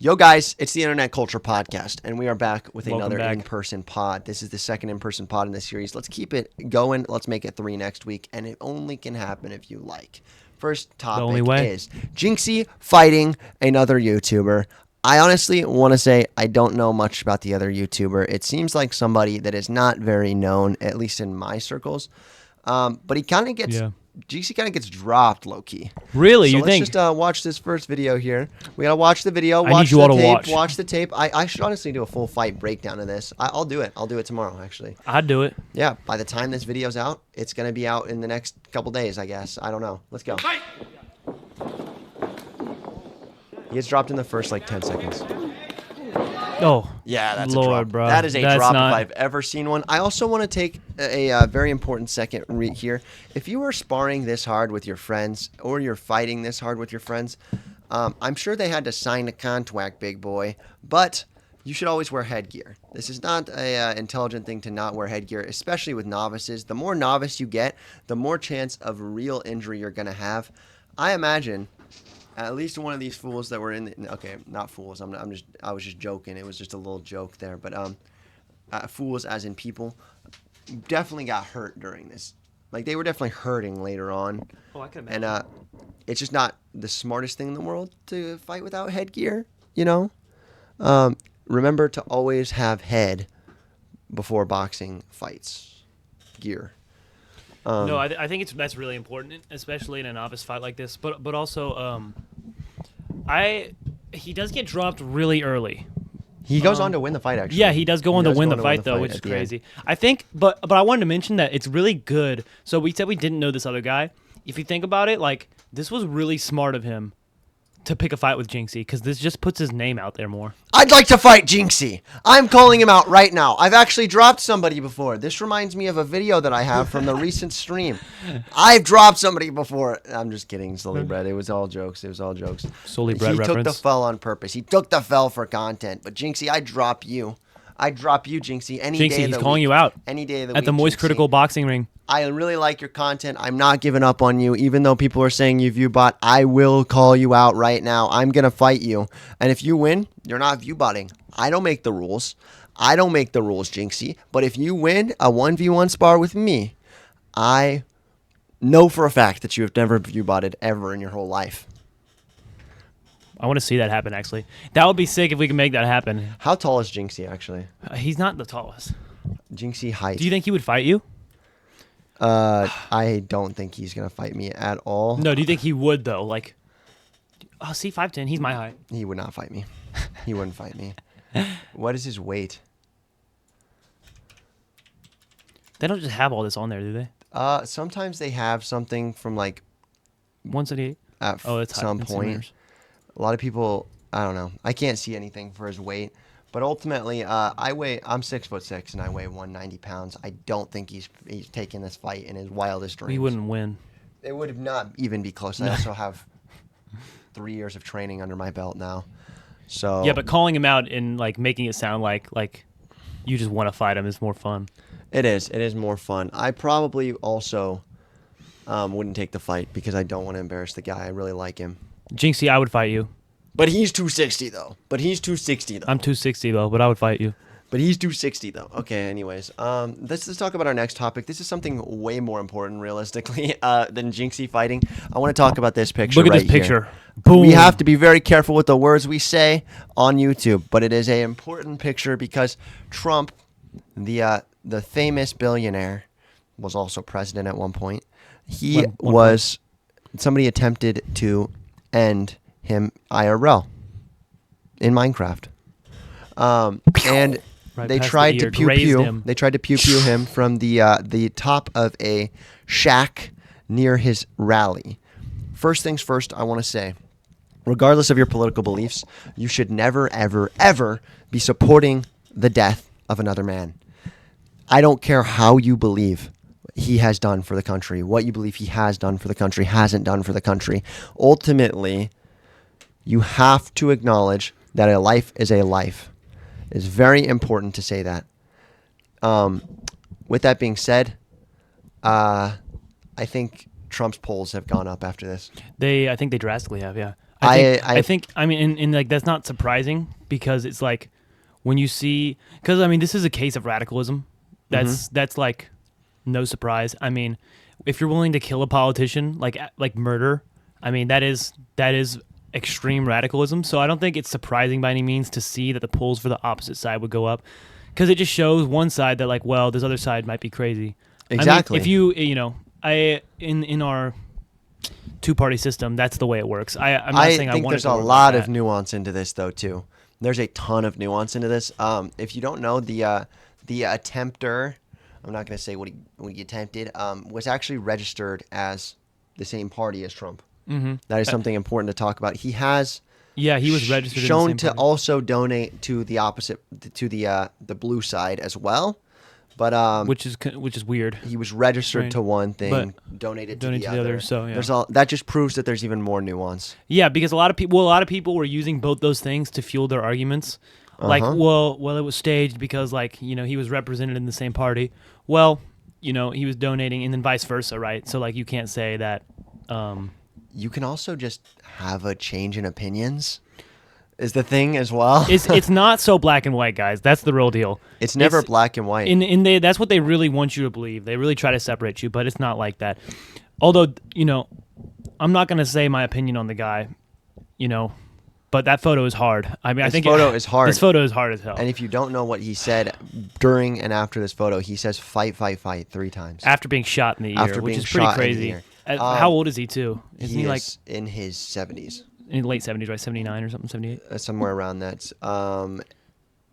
Yo, guys, it's the Internet Culture Podcast, and we are back with Welcome another back. in-person pod. This is the second in-person pod in this series. Let's keep it going. Let's make it 3 next week, and it only can happen if you like. First topic only way. is Jinxie fighting another YouTuber. I honestly want to say I don't know much about the other YouTuber. It seems like somebody that is not very known, at least in my circles. But he kind of gets... Yeah. Jinxie kind of gets dropped low-key. Really? So You think? let's just watch this first video here. We gotta watch the video. I Watch need you the all to tape. watch. The tape. I should honestly do a full fight breakdown of this. I'll do it. I'll do it tomorrow, actually. I'd do it. Yeah. By the time this video's out, it's gonna be out in the next couple days, I guess. I don't know. Let's go. Fight! He gets dropped in the first like 10 seconds. Oh. Yeah, that's Lord, a drop. bro. That is a That's drop not- if I've ever seen one. I also want to take a very important second here. If you are sparring this hard with your friends or you're fighting this hard with your friends, I'm sure they had to sign a contract, big boy, but you should always wear headgear. This is not a intelligent thing to not wear headgear, especially with novices. The more novice you get, the more chance of real injury you're going to have. I imagine... At least one of these fools that were in the, okay, not fools. I was just joking. It was just a little joke there, but fools as in people definitely got hurt during this. Like they were definitely hurting later on. Oh, I can imagine. And it's just not the smartest thing in the world to fight without headgear, you know? Remember to always have head before boxing fights. Gear. No, I think that's really important, especially in a novice fight like this. But also, he does get dropped really early. He goes on to win the fight, actually. Yeah, he does go on to win the fight though, which at is the end. crazy. I think, but I wanted to mention that it's really good. So we said we didn't know this other guy. If you think about it, like this was really smart of him to pick a fight with Jinxie because this just puts his name out there more. I'd like to fight Jinxie. I'm calling him out right now. I've actually dropped somebody before. This reminds me of a video that I have from the recent stream. I've dropped somebody before. I'm just kidding, Slowly Bread. It was all jokes. Solely Bread He took reference. the fell on purpose. He took the fell for content. But Jinxie, I drop you. I drop you, Jinxie, any day Jinxie, of he's the calling week. you out Any day of the at week, the Moist Jinxie. Critical Boxing Ring. I really like your content. I'm not giving up on you. Even though people are saying you view bot, I will call you out right now. I'm going to fight you. And if you win, you're not view botting. I don't make the rules. Jinxie. But if you win a 1v1 spar with me, I know for a fact that you have never view botted ever in your whole life. I want to see that happen, actually. That would be sick if we can make that happen. How tall is Jinxie, actually? He's not the tallest. Jinxie height. Do you think he would fight you? I don't think he's going to fight me at all. No, do you think he would, though? Like, oh, see, 5'10", he's my height. He would not fight me. He wouldn't fight me. What is his weight? They don't just have all this on there, do they? Sometimes they have something from like 178? at Oh, it's high some in point. centimeters. A lot of people, I don't know. I can't see anything for his weight, but ultimately, I'm 6'6" and I weigh 190 pounds. I don't think he's taking this fight in his wildest dreams. He wouldn't win. It would not even be close. I also have 3 years of training under my belt now. So Yeah, but calling him out and like making it sound like you just want to fight him is more fun. it is. It is more fun. I probably also wouldn't take the fight because I don't want to embarrass the guy. I really like him. Jinxie, I would fight you. But he's 260 though. I'm 260 though, but I would fight you. But he's 260 though. Okay, anyways. Let's talk about our next topic. This is something way more important realistically than Jinxie fighting. I want to talk about this picture. Look at right this picture. Here. Boom. We have to be very careful with the words we say on YouTube, but it is an important picture because Trump, the famous billionaire, was also president at one point. He was somebody attempted to end him IRL in Minecraft. And Right they past tried the to ear, pew grazed pew. him. They tried to pew pew him from the top of a shack near his rally. First things first, I want to say, regardless of your political beliefs, you should never, ever, ever be supporting the death of another man. I don't care how you believe he has done for the country, what you believe he has done for the country, hasn't done for the country. Ultimately, you have to acknowledge that a life is a life. It's very important to say that. With that being said, I think Trump's polls have gone up after this. I think they drastically have, yeah. I think I mean, and like that's not surprising because it's like when you see, because I mean, this is a case of radicalism. That's like no surprise. I mean, if you're willing to kill a politician, like murder, I mean that is extreme radicalism. So I don't think it's surprising by any means to see that the polls for the opposite side would go up, because it just shows one side that like, well, this other side might be crazy. Exactly. I mean, if you know, in our two-party system, that's the way it works. I'm not saying I think want there's a lot of nuance into this though too. There's a ton of nuance into this. If you don't know, the attempter, I'm not going to say what he attempted, was actually registered as the same party as Trump. Mm-hmm. That is something important to talk about. He has he was registered shown in the same to party. also donate to the opposite, to the blue side as well. But which is weird. he was registered Right. to one thing, But donated to donated the to the other. other, so, yeah. That just proves that there's even more nuance. Yeah, because a lot of people were using both those things to fuel their arguments. Like, well, it was staged because, like, you know, he was represented in the same party. Well, you know, he was donating, and then vice versa, right? So, like, you can't say that. You can also just have a change in opinions, is the thing as well. It's not so black and white, guys. That's the real deal. It's never black and white. That's what they really want you to believe. They really try to separate you, but it's not like that. Although, you know, I'm not going to say my opinion on the guy, you know, but that photo is hard. I mean, I think this photo is hard. This photo is hard as hell. And if you don't know what he said during and after this photo, he says "fight, fight, fight" 3 times. After being shot in the ear, After which being is pretty shot in the crazy. ear. How old is he too? Isn't he he like is in his 70s, in late 70s, right? 79 or something, 78? somewhere around that.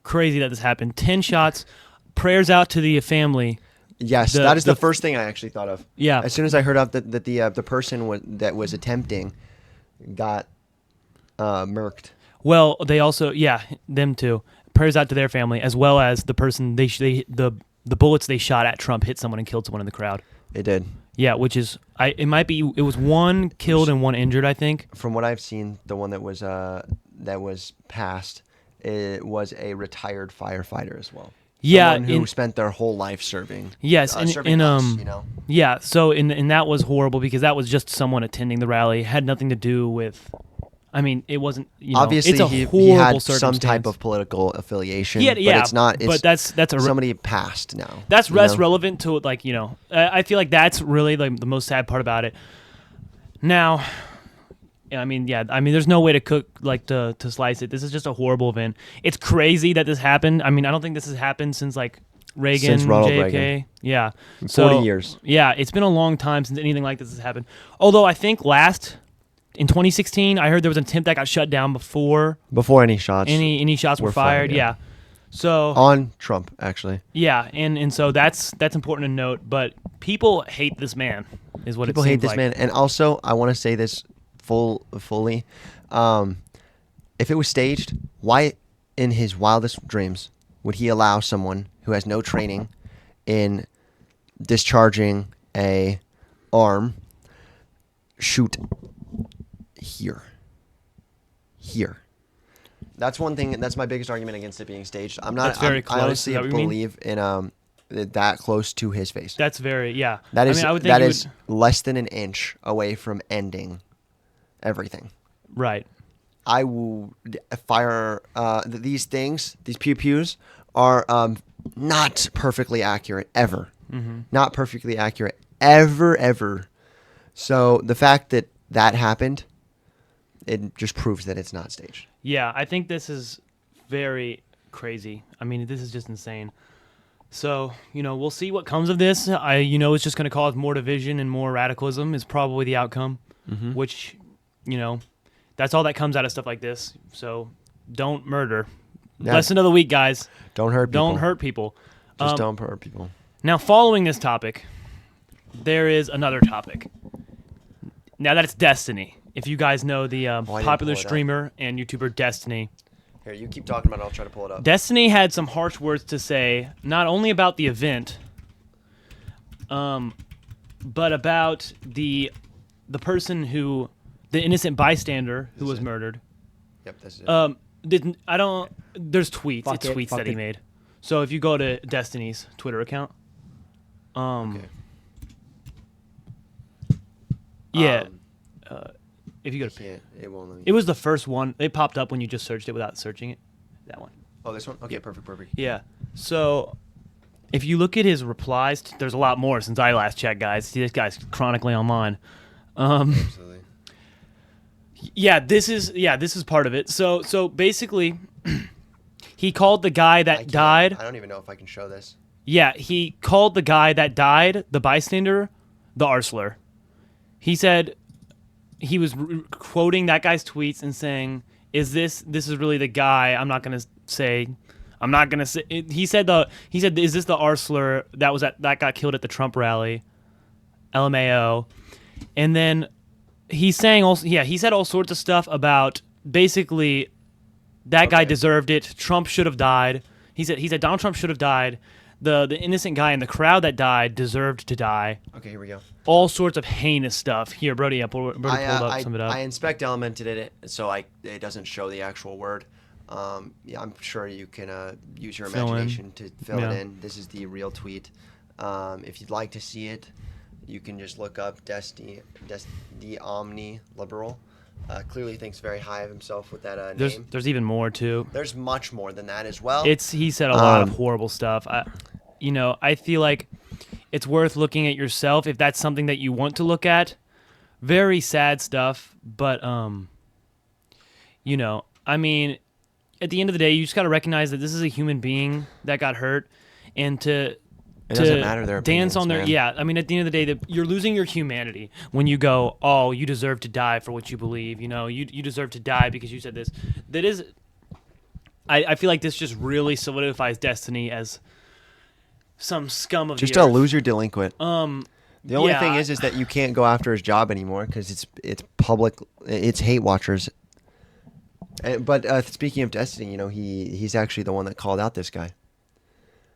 Crazy that this happened. 10 shots. Prayers out to the family. Yes, that is the first thing I actually thought of. Yeah. As soon as I heard of that the person that was attempting got murked. Well, they also, them too. Prayers out to their family, as well as the person the bullets they shot at Trump hit someone and killed someone in the crowd. It did. Yeah, which is it was one killed and one injured, I think. From what I've seen, the one that was passed, it was a retired firefighter as well. Yeah, someone who spent their whole life serving. Yes, serving us, you know. Yeah, so and that was horrible because that was just someone attending the rally. It had nothing to do with. I mean, it wasn't. You know, obviously, it's a he horrible had some circumstance. type of political affiliation. Yeah, but it's not. It's but that's somebody passed now. That's less relevant to like, you know. I feel like that's really like the most sad part about it. Now, I mean, there's no way to cook to slice it. This is just a horrible event. It's crazy that this happened. I mean, I don't think this has happened since like Reagan, since Ronald JFK. Reagan. Yeah, 40 years. Yeah, it's been a long time since anything like this has happened. Although I think in 2016, I heard there was an attempt that got shut down before any shots. Any shots were fired. Yeah. So on Trump, actually. Yeah, and so that's important to note. But people hate this man, is what people it seems hate this like. man. And also, I want to say this fully. If it was staged, why in his wildest dreams would he allow someone who has no training in discharging a arm shoot here? That's one thing. That's my biggest argument against it being staged. That's very close. I honestly Is that what you mean? believe in that close to his face. That's very That is I would think is less than an inch away from ending everything. Right. I will fire these things. These pew-pews are not perfectly accurate ever. Mm-hmm. Not perfectly accurate ever. So the fact that happened, it just proves that it's not staged. Yeah, I think this is very crazy. I mean, this is just insane. So, you know, we'll see what comes of this. It's just going to cause more division and more radicalism is probably the outcome, which, you know, that's all that comes out of stuff like this. So don't murder. Yeah. Lesson of the week, guys. Don't hurt people. Don't hurt people. Just don't hurt people. Now, following this topic, there is another topic. Now, that's Destiny. If you guys know the popular streamer and YouTuber Destiny. Here, you keep talking about it. I'll try to pull it up. Destiny had some harsh words to say, not only about the event, but about the person the innocent bystander who was murdered. Yep, that's it. There's tweets. It's tweets that he made. So if you go to Destiny's Twitter account, Okay. yeah, If you go to, Can't. It won't let me. it was the first one. It popped up when you just searched it without searching it. That one. Oh, this one? Okay, perfect. Yeah. So if you look at his replies, there's a lot more since I last checked, guys. See, this guy's chronically online. Absolutely. Yeah, this is part of it. So basically, he called the guy that died. I don't even know if I can show this. Yeah, he called the guy that died, the bystander, the arsler. He said he was quoting that guy's tweets and saying, this is really the guy? I'm not gonna say. He said, is this the arsler that got killed at the Trump rally? LMAO. And then he's saying also, he said all sorts of stuff about basically that guy deserved it. Trump should have died. He said Donald Trump should have died. The innocent guy in the crowd that died deserved to die. Okay, here we go. All sorts of heinous stuff. Here, Brody, pulled up some of it up. I inspect elemented it, so it doesn't show the actual word. Yeah, I'm sure you can use your imagination to fill it in. This is the real tweet. If you'd like to see it, you can just look up the Omni Liberal. Clearly thinks very high of himself with that name. There's even more too. There's much more than that as well. He said a lot of horrible stuff. I feel like it's worth looking at yourself if that's something that you want to look at. Very sad stuff, but I mean, at the end of the day, you just got to recognize that this is a human being that got hurt, and it doesn't matter their dance opinions, on their man. yeah. I mean, at the end of the day, you're losing your humanity when you go, oh, you deserve to die for what you believe. You deserve to die because you said this. That is, I feel like this just really solidifies Destiny as some scum of just the a earth. loser delinquent. The only thing is that you can't go after his job anymore because it's public. It's hate watchers. But speaking of Destiny, he's actually the one that called out this guy.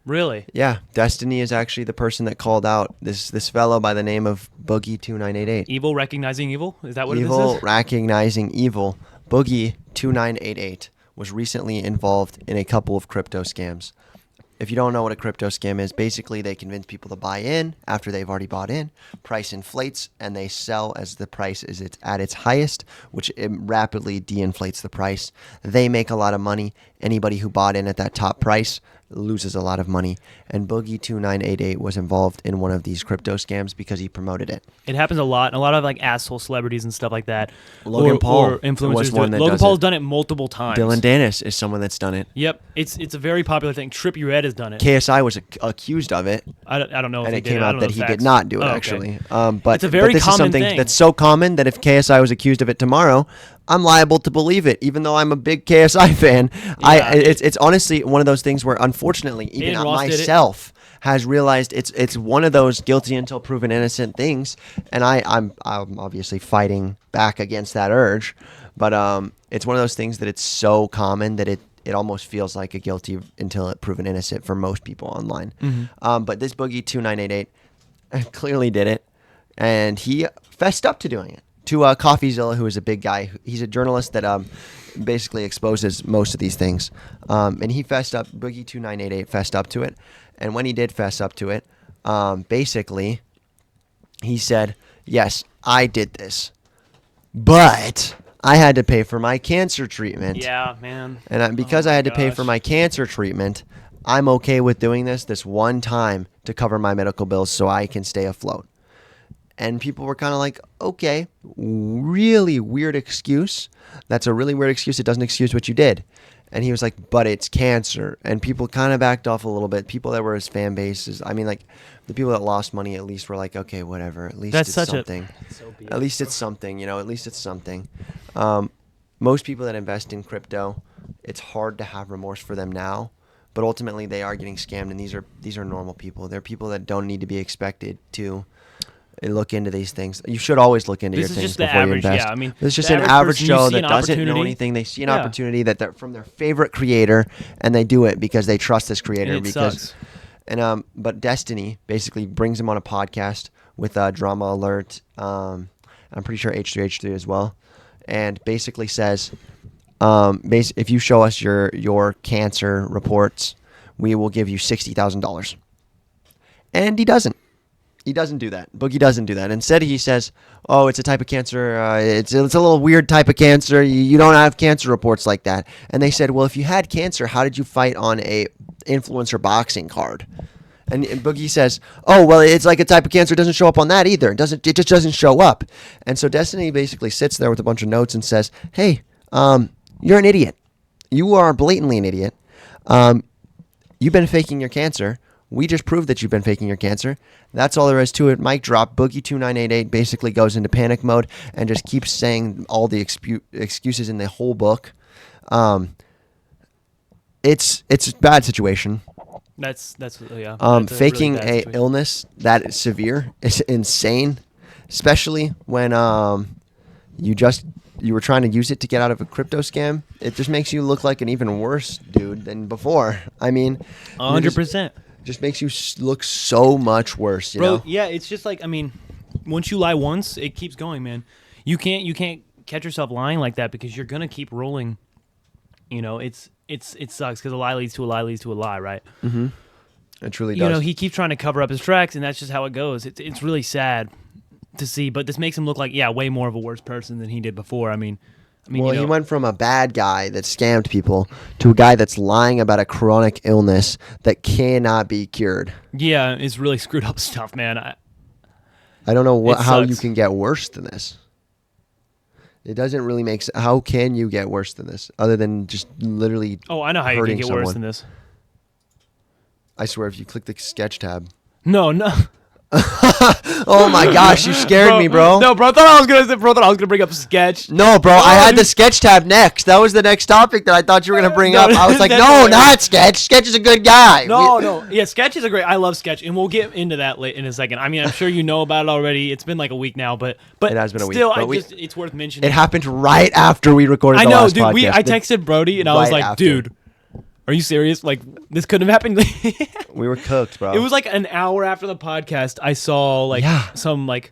Really? Yeah, Destiny is actually the person that called out this fellow by the name of Boogie2988. Evil recognizing evil? Is that what this Evil is? recognizing evil. Boogie2988 was recently involved in a couple of crypto scams. If you don't know what a crypto scam is, basically they convince people to buy in after they've already bought in. Price inflates, and they sell as the price is at its highest, which it rapidly de-inflates the price. They make a lot of money. Anybody who bought in at that top price loses a lot of money. And Boogie2988 was involved in one of these crypto scams because he promoted it. It happens a lot. And a lot of asshole celebrities and stuff like that. Logan Paul or influencers was one do it. that Logan does Paul's it. done it multiple times. Dylan Dennis is someone that's done it. Yep, it's a very popular thing. Trip Red has done it. KSI was accused of it. I don't know if And he it did came I out don't that know he the did facts. not do it, Oh, okay. actually. But It's a very this is common something thing. that's so common that if KSI was accused of it tomorrow, I'm liable to believe it, even though I'm a big KSI fan. Yeah. It's honestly one of those things where, unfortunately, even And Ross did it. myself has realized it's one of those guilty until proven innocent things, and I'm obviously fighting back against that urge. But it's one of those things that it's so common that it almost feels like a guilty until proven innocent for most people online. Mm-hmm. But this Boogie2988 clearly did it, and he fessed up to doing it. To CoffeeZilla, who is a big guy. He's a journalist that basically exposes most of these things. And he fessed up, Boogie2988 fessed up to it. And when he did fess up to it, basically, he said, yes, I did this. But I had to pay for my cancer treatment. Yeah, man. And because I had to pay gosh. for my cancer treatment, I'm okay with doing this one time to cover my medical bills so I can stay afloat. And people were kind of like, okay, really weird excuse. That's a really weird excuse. It doesn't excuse what you did. And he was like, but it's cancer. And people kind of backed off a little bit. People that were his fan bases, I mean, like, the people that lost money at least were like, okay, whatever. At least That's it's such something. So be At it. least it's something, at least it's something. Most people that invest in crypto, it's hard to have remorse for them now. But ultimately, they are getting scammed. And these are normal people. They're people that don't need to be expected to look into these things. You should always look into This your is things just the before average, you invest. yeah, I mean, It's just the an average average person, you Joe see that an doesn't know opportunity. anything. They see an Yeah. opportunity that they're from their favorite creator, and they do it because they trust this creator. And it sucks. But Destiny basically brings him on a podcast with Drama Alert. I'm pretty sure H3H3 as well, and basically says, if you show us your cancer reports, we will give you $60,000. And he doesn't. He doesn't do that. Boogie doesn't do that. Instead, he says, "Oh, it's a type of cancer. It's a little weird type of cancer. You don't have cancer reports like that." And they said, "Well, if you had cancer, how did you fight on a influencer boxing card?" And Boogie says, "Oh, well, it's like a type of cancer. It doesn't show up on that either. It just doesn't show up." And so Destiny basically sits there with a bunch of notes and says, "Hey, you're an idiot. You are blatantly an idiot. You've been faking your cancer. We just proved that you've been faking your cancer. That's all there is to it." Mic drop. Boogie2988 basically goes into panic mode and just keeps saying all the excuses in the whole book. It's a bad situation. That's yeah. Faking really bad a situation. illness that is severe is insane, especially when you were trying to use it to get out of a crypto scam. It just makes you look like an even worse dude than before. I mean, 100%. just makes you look so much worse, you Bro, know? yeah, it's just like, I mean, once you lie once, it keeps going, man. You can't catch yourself lying like that because you're gonna keep rolling. You know, it sucks because a lie leads to a lie leads to a lie, right? Mm-hmm. It truly does. You know, he keeps trying to cover up his tracks, and that's just how it goes. It's really sad to see, but this makes him look like, yeah, way more of a worse person than he did before. I mean, Well, you know, he went from a bad guy that scammed people to a guy that's lying about a chronic illness that cannot be cured. yeah, it's really screwed up stuff, man. I don't know It how you sucks. can get worse than this. It doesn't really make sense. How can you get worse than this other than just literally Oh, I know how you can hurting get someone? worse than this. I swear, if you click the sketch tab. No. Oh my gosh, you scared me, bro. No, bro, I thought I was gonna bring up sketch. No, bro, I had the dude. sketch tab next. That was the next topic that I thought you were going to bring No, up. I was like, that's no, hilarious. not Sketch. Sketch is a good guy. No. Yeah, Sketch is a great. I love Sketch, and we'll get into that late in a second. I mean, I'm sure you know about it already. It's been like a week now, but It has been a week, Still, but it's worth mentioning. It happened right after we recorded I the know, last dude. podcast. I texted Brody, and I was right like, after. dude, are you serious? Like, this couldn't have happened. We were cooked, bro. It was like an hour after the podcast. I saw like Yeah. some like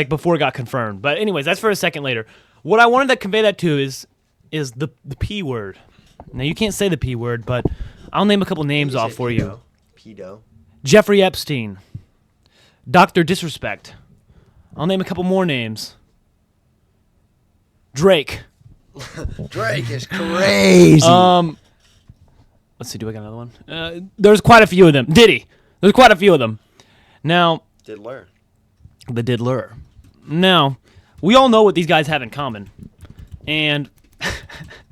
before it got confirmed. But anyways, that's for a second later. What I wanted to convey that to is the P word. Now you can't say the P word, but I'll name a couple names off for you. Pedo. Jeffrey Epstein, Dr. Disrespect. I'll name a couple more names. Drake. Drake is crazy. Let's see, do I got another one? There's quite a few of them. Diddy. There's quite a few of them. Now, Diddler. the diddler. Now, we all know what these guys have in common. And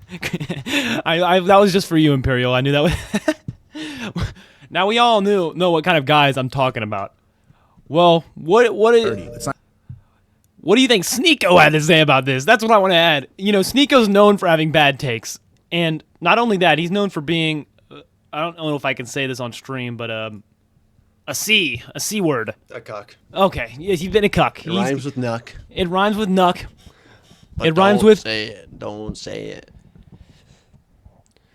that was just for you, Imperial. I knew that was Now we all know what kind of guys I'm talking about. Well, what do you think Sneeko had to say about this? That's what I want to add. You know, Sneeko's known for having bad takes. And not only that, he's known for being I don't know if I can say this on stream, but a C word. A cuck. Okay, yes, he's been a cuck. It rhymes with nuck. It rhymes with nuck. But It rhymes don't with say it. Don't say it.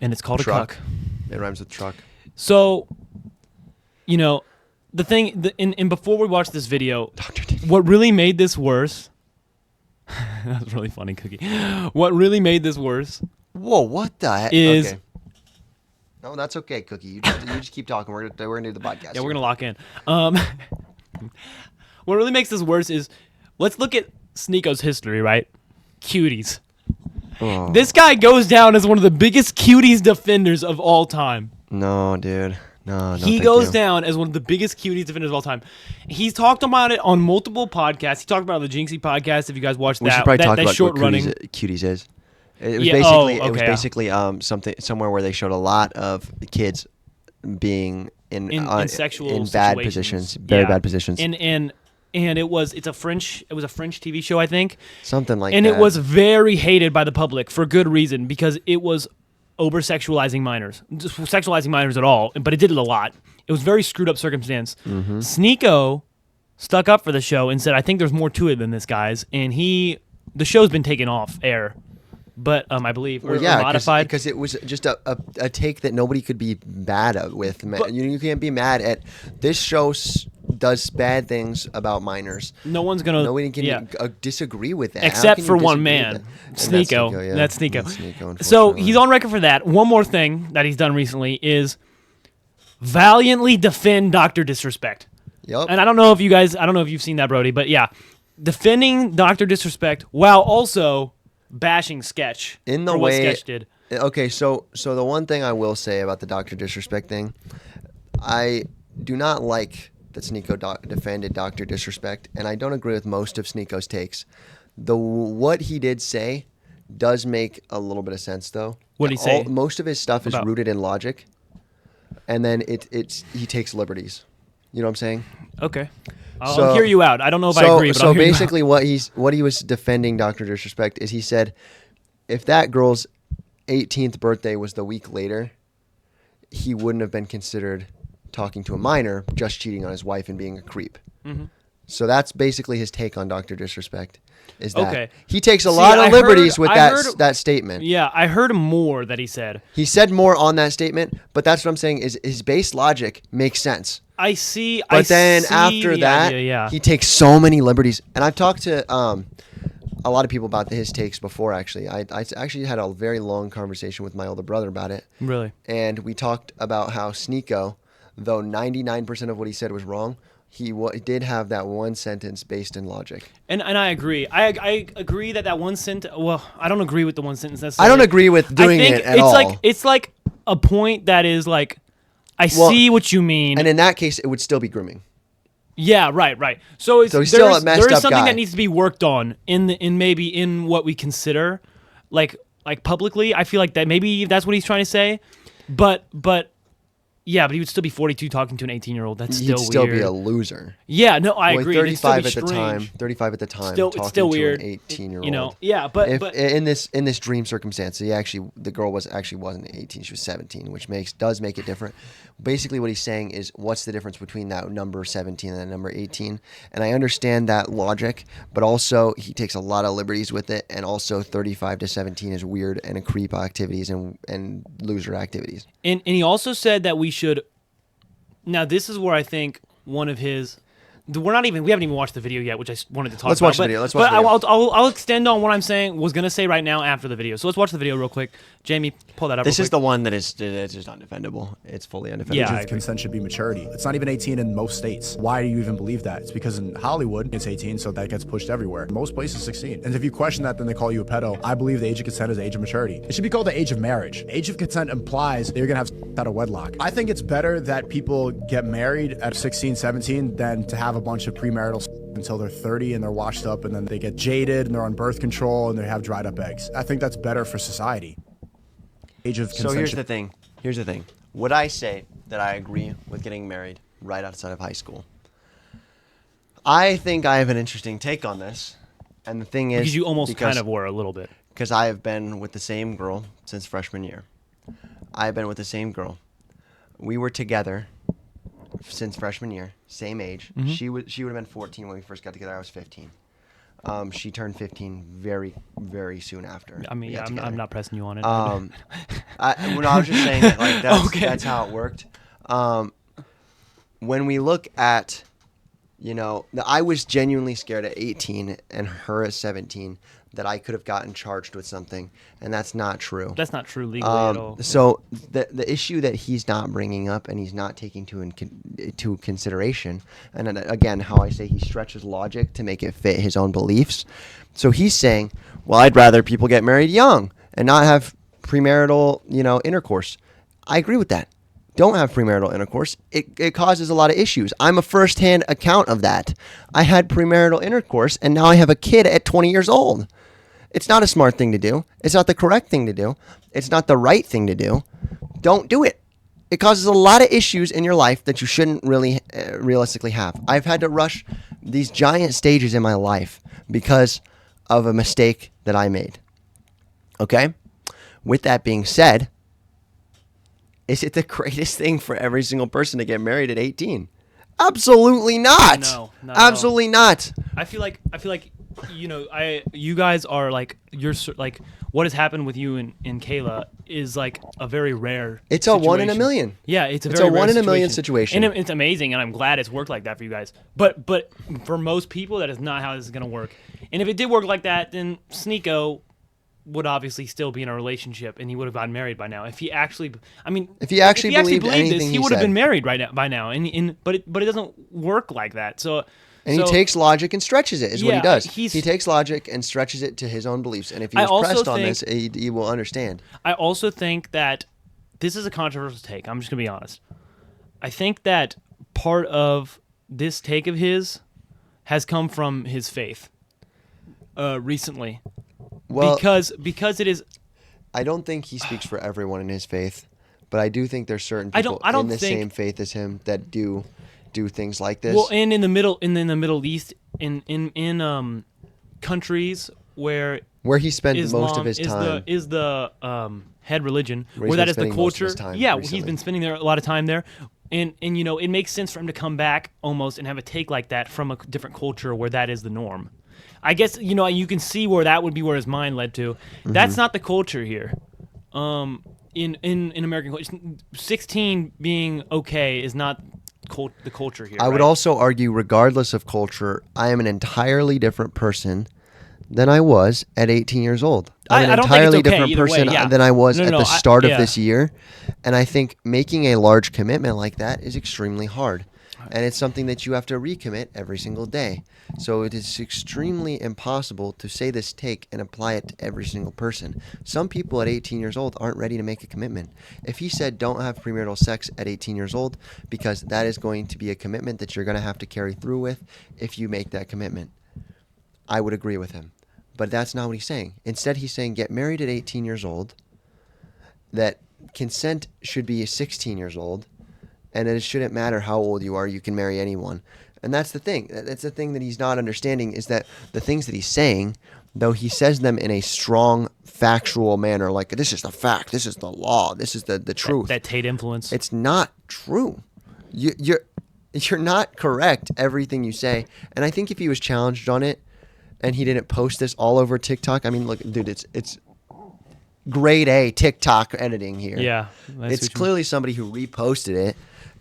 and it's called Truck. a cuck. It rhymes with truck. So, you know, the thing, and before we watch this video, Dr. D. what really made this worse, that was really funny, Cookie. What really made this worse Whoa, what the heck? is, Okay. No, that's okay, Cookie. You just keep talking. We're gonna do the podcast. yeah, we're going to lock in. What really makes this worse is, let's look at Sneeko's history, right? Cuties. Oh. This guy goes down as one of the biggest cuties defenders of all time. No, dude. No, He thank goes you. down as one of the biggest cuties defenders of all time. He's talked about it on multiple podcasts. He talked about it on the Jinxie podcast. If you guys watched We should that, probably talk that about short what running. cuties is. It was Yeah, basically oh, okay, something somewhere where they showed a lot of kids being in sexual in bad situations. positions, very Yeah. bad positions, And it was a French TV show, I think. something like And that. it was very hated by the public for good reason because it was over sexualizing minors. Just sexualizing minors at all, but it did it a lot. It was very screwed up circumstance. Mm-hmm. Sneeko stuck up for the show and said, I think there's more to it than this, guys. And the show's been taken off air, but I believe, or modified. because it was just a take that nobody could be mad at with. But- You can't be mad at this show. Does bad things about minors. No one's gonna. Nobody can yeah. disagree with that. How Except can you for one disagree man, with that? And Sneeko. yeah. That's Sneeko. That's Sneeko, So unfortunately. he's on record for that. One more thing that he's done recently is valiantly defend Dr. Disrespect. Yep. And I don't know if you've seen that, Brody, but yeah, defending Dr. Disrespect while also bashing Sketch In the for what way- Sketch did. Okay, so the one thing I will say about the Dr. Disrespect thing, I do not like that Sneeko defended Dr. Disrespect, and I don't agree with most of Sneeko's takes. What he did say does make a little bit of sense, though. What did he say? Most of his stuff is About- rooted in logic, and then he takes liberties. You know what I'm saying? Okay. I'll So- hear you out. I don't know if I agree, but so I'll hear you out. basically, what he was defending Dr. Disrespect is he said, if that girl's 18th birthday was the week later, he wouldn't have been considered talking to a minor, just cheating on his wife and being a creep. Mm-hmm. So that's basically his take on Dr. Disrespect. Is that Okay. he takes a See, lot of I liberties heard- with I heard- that statement. Yeah, I heard more that he said. He said more on that statement, but that's what I'm saying is his base logic makes sense. I see. But then see after the that, idea, yeah. he takes so many liberties. And I've talked to a lot of people about his takes before, actually. I actually had a very long conversation with my older brother about it. Really? And we talked about how Sneeko, though 99% of what he said was wrong, he did have that one sentence based in logic. And I agree. I agree that one sentence. Well, I don't agree with the one sentence. I necessarily. don't agree with doing I think it at all. It's like a point that is like, I Well, see what you mean. And in that case, it would still be grooming. Yeah, right. So it's So he's still a messed there is up something guy. that needs to be worked on in maybe in what we consider like publicly. I feel like that maybe that's what he's trying to say, but yeah, but he would still be 42 talking to an 18-year-old. That's He'd still still weird. be a loser. Yeah, no, I Well, agree. It'd still 35 be at the time. strange. 35 at the time. Still, talking it's still to weird. An 18-year-old. You know, yeah, but in this dream circumstance, the girl wasn't 18; she was 17, which does make it different. Basically, what he's saying is, what's the difference between that number 17 and that number 18? And I understand that logic, but also he takes a lot of liberties with it, and also 35 to 17 is weird and a creep activities and loser activities. And he also said that we should. Now this is where I think one of his. We haven't even watched the video yet, which I wanted to talk Let's about. watch the video. Let's watch but the video. I'll extend on what I'm saying. Was gonna say right now after the video. So let's watch the video real quick. Jamie, pull that up. This real is quick. the one that is just undefendable. It's fully undefendable. Yeah, I Age of agree. consent should be maturity. It's not even 18 in most states. Why do you even believe that? It's because in Hollywood, it's 18, so that gets pushed everywhere. Most places, 16. And if you question that, then they call you a pedo. I believe the age of consent is the age of maturity. It should be called the age of marriage. Age of consent implies that you're gonna have sex out of wedlock. I think it's better that people get married at 16, 17 than to have a bunch of premarital sex until they're 30 and they're washed up and then they get jaded and they're on birth control and they have dried up eggs. I think that's better for society. Age of consent. So here's the thing. Here's the thing. Would I say that I agree with getting married right outside of high school? I think I have an interesting take on this. And the thing is, because you almost kind of were a little bit. because I have been with the same girl since freshman year. I've been with the same girl. We were together since freshman year, same age. Mm-hmm. She would have been 14 when we first got together. I was 15. She turned 15 very, very soon after. I mean, we got I'm together. not pressing you on it. I was just saying that like Okay. that's how it worked. When we look at, I was genuinely scared at 18 and her at 17 that I could have gotten charged with something, and that's not true. That's not true legally at all. So the issue that he's not bringing up and he's not taking to consideration, and then again, how I say he stretches logic to make it fit his own beliefs. So he's saying, well, I'd rather people get married young and not have premarital, intercourse. I agree with that. Don't have premarital intercourse. It causes a lot of issues. I'm a first-hand account of that. I had premarital intercourse, and now I have a kid at 20 years old. It's not a smart thing to do. It's not the correct thing to do. It's not the right thing to do. Don't do it. It causes a lot of issues in your life that you shouldn't really realistically have. I've had to rush these giant stages in my life because of a mistake that I made. Okay? With that being said, is it the greatest thing for every single person to get married at 18? Absolutely not. No, not at all. Absolutely not. I feel like you guys are like what has happened with you and Kayla is like a very rare. It's a one in a situation. million. Yeah, it's a It's very a rare one in a million situation. and it's amazing, and I'm glad it's worked like that for you guys. But for most people, that is not how this is gonna work. And if it did work like that, then Sneeko, would obviously still be in a relationship, and he would have gotten married by now. If he actually, If he actually believed anything this, he he would have said. been married right now by now. But it doesn't work like that. So. And he takes logic and stretches it, is what he Yeah, does. he takes logic and stretches it to his own beliefs. And if he I was also pressed on think- this, he will understand. I also think that this is a controversial take. I'm just going to be honest. I think that part of this take of his has come from his faith recently. Well, Because it is... I don't think he speaks for everyone in his faith, but I do think there's certain I people don't in the think- same faith as him that do things like this. Well, and in the Middle East, in countries where he spent Islam most of his time. is the head religion, Where he's where that been is the spending most of culture. his time Yeah, recently. he's been spending there a lot of time there, and you know it makes sense for him to come back almost and have a take like that from a different culture where that is the norm. I guess you can see where that would be where his mind led to. Mm-hmm. That's not the culture here. In American culture, 16 being okay is not the culture here. I would right? also argue, regardless of culture, I am an entirely different person than I was at 18 years old. I'm I an don't think it's entirely okay different either way, person yeah. than I was No, at no, the start of yeah. this year. And I think making a large commitment like that is extremely hard. And it's something that you have to recommit every single day. So it is extremely impossible to say this take and apply it to every single person. Some people at 18 years old aren't ready to make a commitment. If he said don't have premarital sex at 18 years old, because that is going to be a commitment that you're going to have to carry through with if you make that commitment, I would agree with him. But that's not what he's saying. Instead, he's saying get married at 18 years old, that consent should be 16 years old, and it shouldn't matter how old you are, you can marry anyone. And that's the thing. That's the thing that he's not understanding, is that the things that he's saying, though he says them in a strong, factual manner, like this is the fact, this is the law, this is the truth. that Tate influence. It's not true. You're not correct, everything you say. And I think if he was challenged on it and he didn't post this all over TikTok, I mean, look, dude, it's grade A TikTok editing here. Yeah, that's It's what you- clearly somebody who reposted it.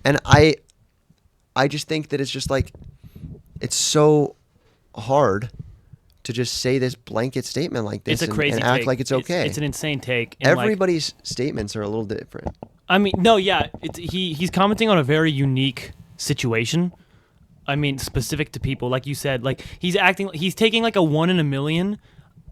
And I just think that it's just like, it's so hard to just say this blanket statement like this It's a crazy and act take. like it's okay. It's an insane take. And like, Everybody's statements are a little different. I mean, no, yeah, he's commenting on a very unique situation. I mean, specific to people, like you said, like he's taking like a 1 in a million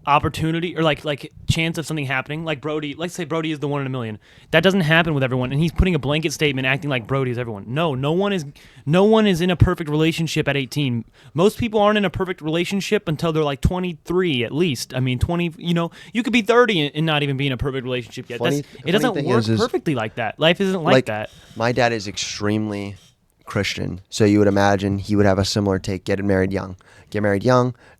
opportunity or like chance of something happening. Like Brody, let's say Brody is the 1 in a million. That doesn't happen with everyone, and he's putting a blanket statement, acting like Brody is everyone. No one is in a perfect relationship at 18. Most people aren't in a perfect relationship until they're like 23 at least. I mean, 20. You could be 30 and not even be in a perfect relationship yet. Funny It doesn't thing work is perfectly like that. Life isn't like that. My dad is extremely Christian, so you would imagine he would have a similar take. Get married young,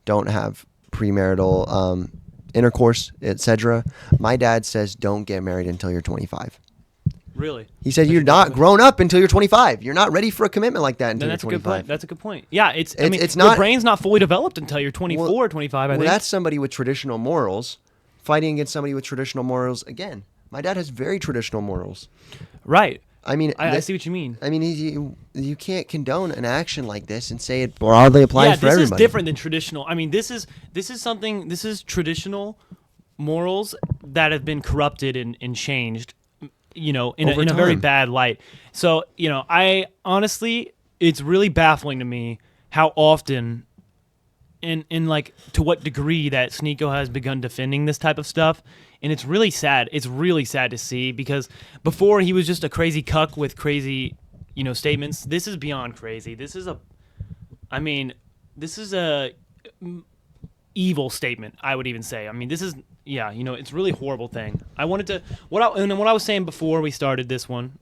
don't have premarital intercourse, etc. My dad says don't get married until you're 25. Really? He said you're not grown up until you're 25. You're not ready for a commitment like that until That's a you're good 25. point. That's a good point. Yeah, it's It's your not- brain's not fully developed until you're 24, 25, I Well, think. that's somebody with traditional morals fighting against somebody with traditional morals again. My dad has very traditional morals. right. I mean, I see what you mean. I mean, you can't condone an action like this and say it broadly applies Yeah, for this everybody. is different than traditional. I mean, this is traditional morals that have been corrupted and changed, in Over a very time. bad light. So, I honestly, it's really baffling to me how often and like to what degree that Sneeko has begun defending this type of stuff. And it's really sad. It's really sad to see, because before he was just a crazy cuck with crazy, statements. This is beyond crazy. This is a evil statement, I would even say. I mean, this is, it's a really horrible thing. I wanted to, what I was saying before we started this one,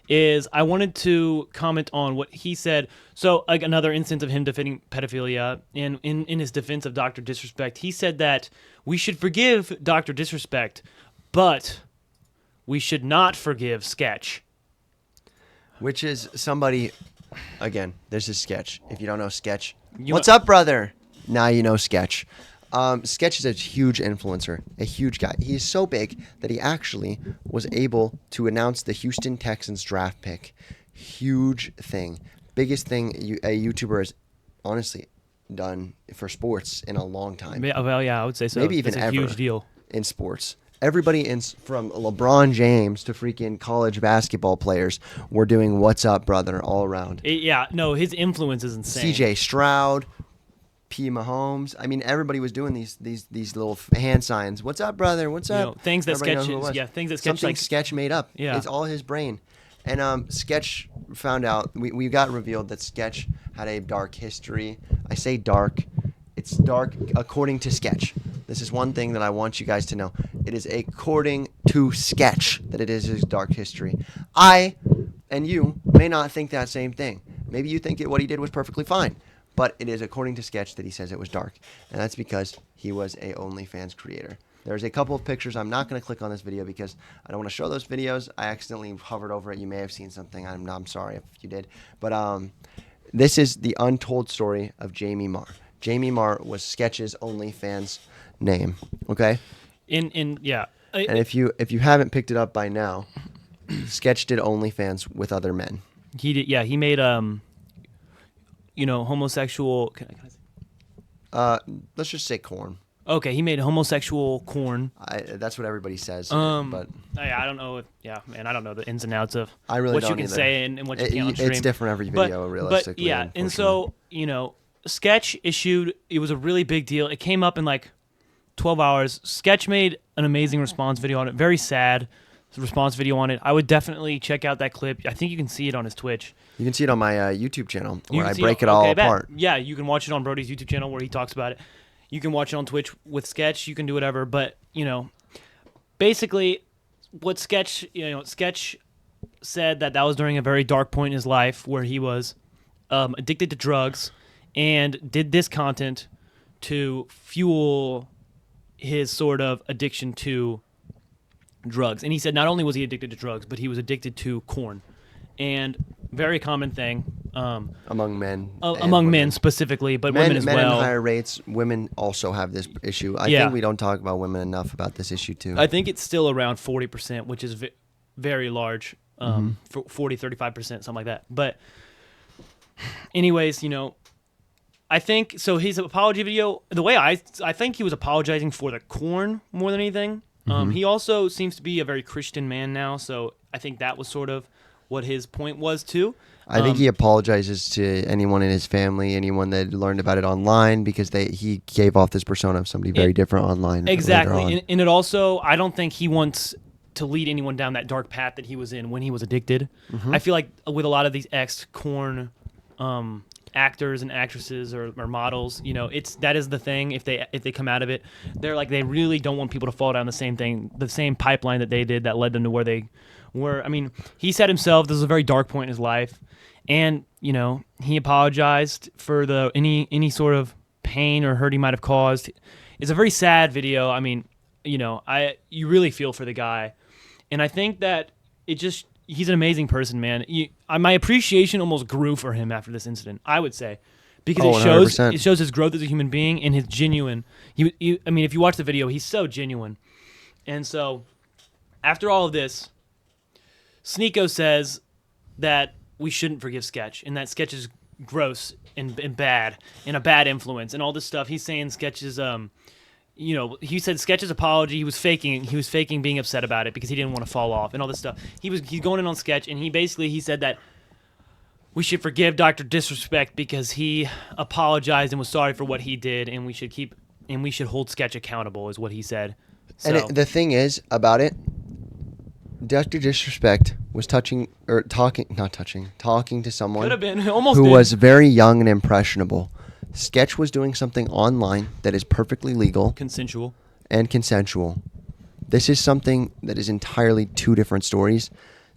is I wanted to comment on what he said. So, like, another instance of him defending pedophilia, in his defense of Dr. Disrespect, he said that we should forgive Dr. Disrespect, but we should not forgive Sketch. Which is somebody, again, there's a Sketch. If you don't know Sketch, You what's know- up, brother? Now you know Sketch. Sketch is a huge influencer, a huge guy. He is so big that he actually was able to announce the Houston Texans draft pick. Huge thing. Biggest thing a YouTuber has honestly done for sports in a long time. Yeah, well, yeah, I would say so. Maybe even it's a ever. huge deal. In sports. Everybody from LeBron James to freaking college basketball players were doing "What's up, brother" all around. Yeah, no, his influence is insane. C.J. Stroud, P. Mahomes. I mean, everybody was doing these little hand signs. "What's up, brother? What's You up?" know, things that Everybody knows Sketch who it is, was. yeah, things that Sketch Something like Sketch made up. Yeah. It's all his brain. And Sketch found out. We got revealed that Sketch had a dark history. I say dark. It's dark according to Sketch. This is one thing that I want you guys to know. It is according to Sketch that it is his dark history. I and you may not think that same thing. Maybe you think what he did was perfectly fine. But it is according to Sketch that he says it was dark. And that's because he was a OnlyFans creator. There's a couple of pictures. I'm not going to click on this video because I don't want to show those videos. I accidentally hovered over it. You may have seen something. I'm sorry if you did. But this is the untold story of Jamie Marr. Jamie Marr was Sketch's OnlyFans name. Okay? Yeah. And if you haven't picked it up by now, Sketch did OnlyFans with other men. He did. Yeah, he made homosexual. Can I say? Let's just say corn. Okay, he made homosexual corn. That's what everybody says. But I don't know. I don't know the ins and outs of I really what don't you can either. say and what you can't on stream. It's different every video, realistically. But yeah, and so Sketch issued. It was a really big deal. It came up in like 12 hours. Sketch made an amazing response video on it. Very sad response video on it. I would definitely check out that clip. I think you can see it on his Twitch. You can see it on my YouTube channel You where can I see break it all okay, bet. apart. Yeah, you can watch it on Brody's YouTube channel where he talks about it. You can watch it on Twitch with Sketch. You can do whatever. But, basically what Sketch said that was during a very dark point in his life where he was addicted to drugs and did this content to fuel his sort of addiction to drugs. And he said not only was he addicted to drugs, but he was addicted to corn. And very common thing among men. Among men specifically, but women as men well. in higher rates. Women also have this issue. I think we don't talk about women enough about this issue too. I think it's still around 40%, which is very large. 40, 35%, something like that. But anyways, I think so. His apology video, the way I think he was apologizing for the corn more than anything. He also seems to be a very Christian man now, so I think that was sort of what his point was too. I think he apologizes to anyone in his family, anyone that learned about it online, because he gave off this persona of somebody very different online. Exactly, and it also, I don't think he wants to lead anyone down that dark path that he was in when he was addicted. I feel like with a lot of these ex-corn actors and actresses or models, that is the thing. If they come out of it, they're like, they really don't want people to fall down the same pipeline that they did that led them to where they were. I mean, he said himself this was a very dark point in his life, and he apologized for any sort of pain or hurt he might have caused. It's a very sad video. I mean, you really feel for the guy, and I think that he's an amazing person, man. My appreciation almost grew for him after this incident, I would say, because it shows his growth as a human being and his genuine. I mean, if you watch the video, he's so genuine. And so, after all of this, Sneeko says that we shouldn't forgive Sketch, and that Sketch is gross and bad, and a bad influence, and all this stuff. He's saying Sketch is he said Sketch's apology, he was faking being upset about it because he didn't want to fall off and all this stuff. He's going in on Sketch, and he said that we should forgive Dr. Disrespect because he apologized and was sorry for what he did, and we should hold Sketch accountable, is what he said. So, and the thing is about it, Dr. Disrespect was talking to someone could have been almost who did. was very young and impressionable. Sketch was doing something online that is perfectly legal, consensual. This is something that is entirely two different stories.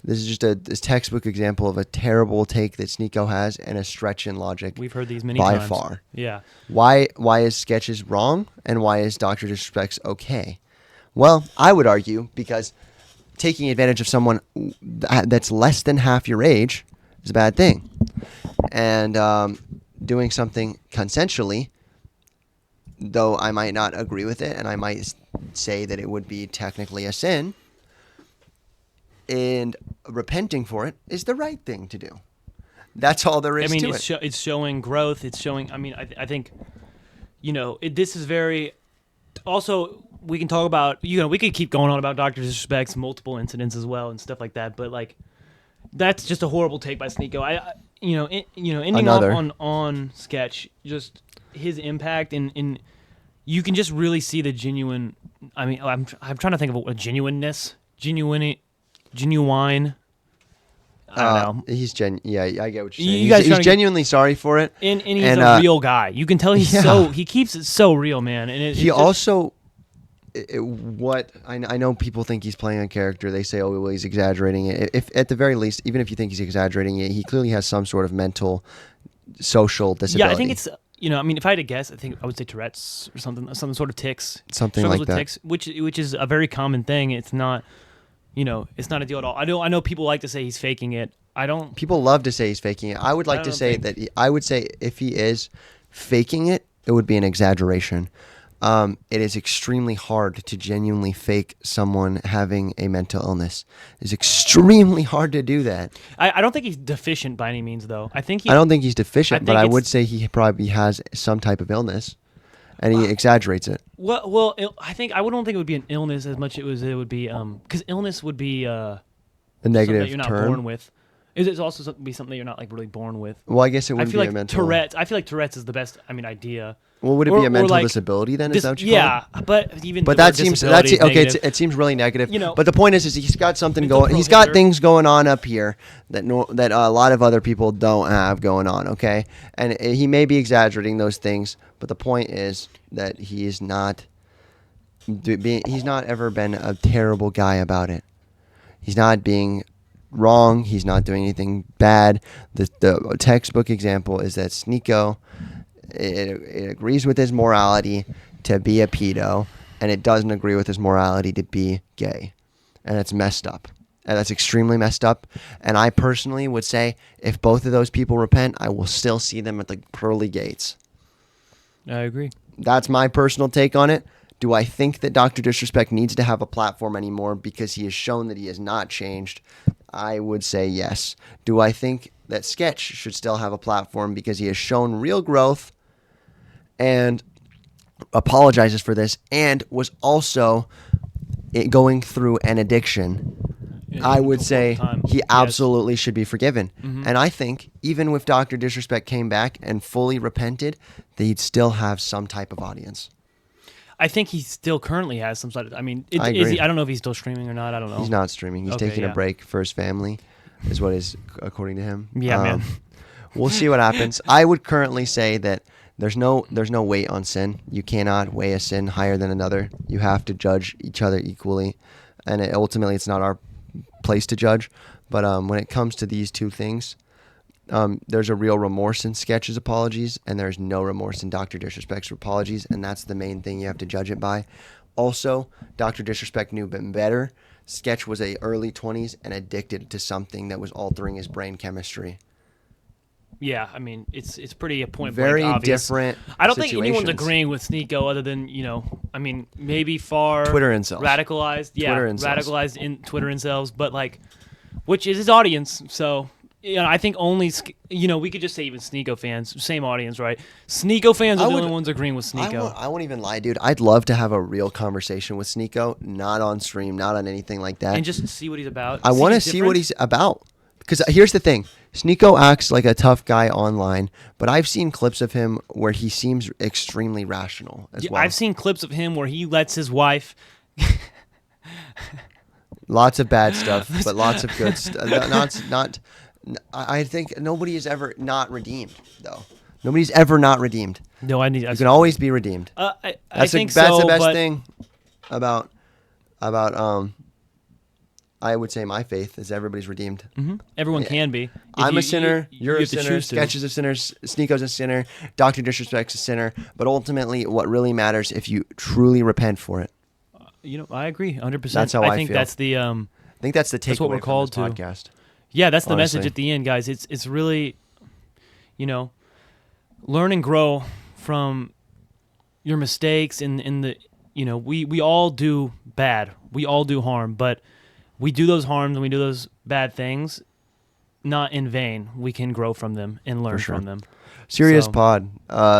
This is just a textbook example of a terrible take that Sneeko has and a stretch in logic. We've heard these many by times. far. Yeah. Why is Sketch's wrong and why is Dr. Disrespect's okay? Well, I would argue because taking advantage of someone that's less than half your age is a bad thing. And doing something consensually, though I might not agree with it and I might say that it would be technically a sin, and repenting for it is the right thing to do. That's all there is I mean, to it's it. it's showing growth. It's showing. I mean, I think, this is very. Also, we can talk about. We could keep going on about Dr. Disrespect's multiple incidents as well and stuff like that. But like, that's just a horrible take by Sneeko. Ending Another. off on Sketch, just his impact and you can just really see the genuine. I mean, I'm trying to think of a genuineness, genuine. I don't know. Yeah, I get what you're You saying. guys He's trying to get- genuinely sorry for it. And he's a real guy. You can tell he's Yeah. he keeps it so real, man. And He also, what I know, people think he's playing a character. They say, "Oh, well, he's exaggerating it." If at the very least, even if you think he's exaggerating it, he clearly has some sort of mental, social disability. yeah, I think it's I mean, if I had to guess, I think I would say Tourette's or some sort of tics, Something struggles like with that. tics, which is a very common thing. It's not, it's not a deal at all. I know people like to say he's faking it. I don't. People love to say he's faking it. I would like I to don't say think- that I would say if he is faking it, it would be an exaggeration. It is extremely hard to genuinely fake someone having a mental illness. It's extremely hard to do that. I don't think he's deficient by any means, though. I think he. I don't think he's deficient, but think I it's- would say he probably has some type of illness, and he exaggerates it. Well, I don't think it would be an illness as much as it would be because illness would be A something negative that you're not term. born with. It's also be something that you're not like really born with. Well, I guess it I wouldn't feel be like a mental. Tourette's. I feel like Tourette's is the best. Idea. Well, would it or- be a or mental like disability then? Is that what you yeah, call it? but even But the word that seems disability is okay. negative. It seems really negative. You know- but the point is he's got something Mental going. He's got prohibitor. things going on up here that that a lot of other people don't have going on. Okay, and he may be exaggerating those things, but the point is that he is not. He's not ever been a terrible guy about it. He's not being wrong. He's not doing anything bad. The textbook example is that Sneeko, it agrees with his morality to be a pedo, and it doesn't agree with his morality to be gay, and it's messed up. And that's extremely messed up. And I personally would say if both of those people repent, I will still see them at the pearly gates. I agree. That's my personal take on it. Do I think that Dr. Disrespect needs to have a platform anymore because he has shown that he has not changed? I would say yes. Do I think that Sketch should still have a platform because he has shown real growth and apologizes for this and was also going through an addiction? I would say he absolutely should be forgiven. And I think even if Dr. Disrespect came back and fully repented, that he'd still have some type of audience. I think he still currently has some sort of. I mean, I agree. I don't know if he's still streaming or not. I don't know. He's not streaming. He's Okay, taking yeah. a break for his family, is what is according to him. Yeah, man. We'll see what happens. I would currently say that there's no weight on sin. You cannot weigh a sin higher than another. You have to judge each other equally, and ultimately, it's not our place to judge. But when it comes to these two things, there's a real remorse in Sketch's apologies, and there's no remorse in Dr. Disrespect's apologies, and that's the main thing you have to judge it by. Also, Dr. Disrespect knew better. Sketch was a early 20s and addicted to something that was altering his brain chemistry. Yeah, I mean, it's pretty point Very blank obvious. different I don't think anyone's situations. agreeing with Sneeko other than I mean, maybe far Twitter incels. radicalized, yeah, Twitter incels. radicalized in Twitter incels, but like, which is his audience. So I think only we could just say even Sneeko fans, same audience, right? Sneeko fans are the only ones agreeing with Sneeko. I won't even lie, dude. I'd love to have a real conversation with Sneeko, not on stream, not on anything like that. And just see what he's about. I want to his see what difference. he's about. Because here's the thing. Sneeko acts like a tough guy online, but I've seen clips of him where he seems extremely rational as well. I've seen clips of him where he lets his wife. Lots of bad stuff, but lots of good stuff. I think nobody is ever not redeemed, though. Nobody's ever not redeemed. No, I need. You can always be redeemed. I That's think that's so, the best but thing about I would say my faith is everybody's redeemed. everyone can be. If I'm you- a sinner. you You're a have to sinner. choose to. Sketch is a sinner. Sneeko's a sinner. Dr. Disrespect's a sinner. But ultimately, what really matters if you truly repent for it. I agree, 100%. That's how I think feel. that's the I think that's the takeaway That's what we're from called this to. podcast. Yeah, that's the Honestly. message at the end, guys. It's really, learn and grow from your mistakes and the we all do bad. We all do harm, but we do those harms and we do those bad things not in vain. We can grow from them and learn sure. from them. Serious So, pod.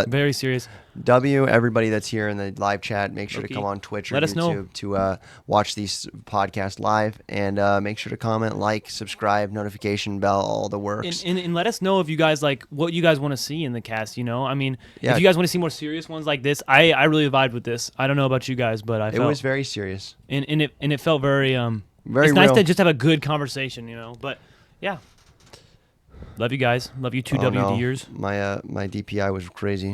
Very serious. Everybody that's here in the live chat, make sure to Okay. come on Twitch or Let us know. YouTube to watch these podcasts live, and make sure to comment, like, subscribe, notification bell, all the works. And let us know if you guys like what you guys want to see in the cast. I mean, Yeah. if you guys want to see more serious ones like this, I really vibed with this. I don't know about you guys, but I It felt was very serious. and it felt very Very It's nice real. to just have a good conversation, But yeah, love you guys. Love you two Oh, no. WDers. My DPI was crazy.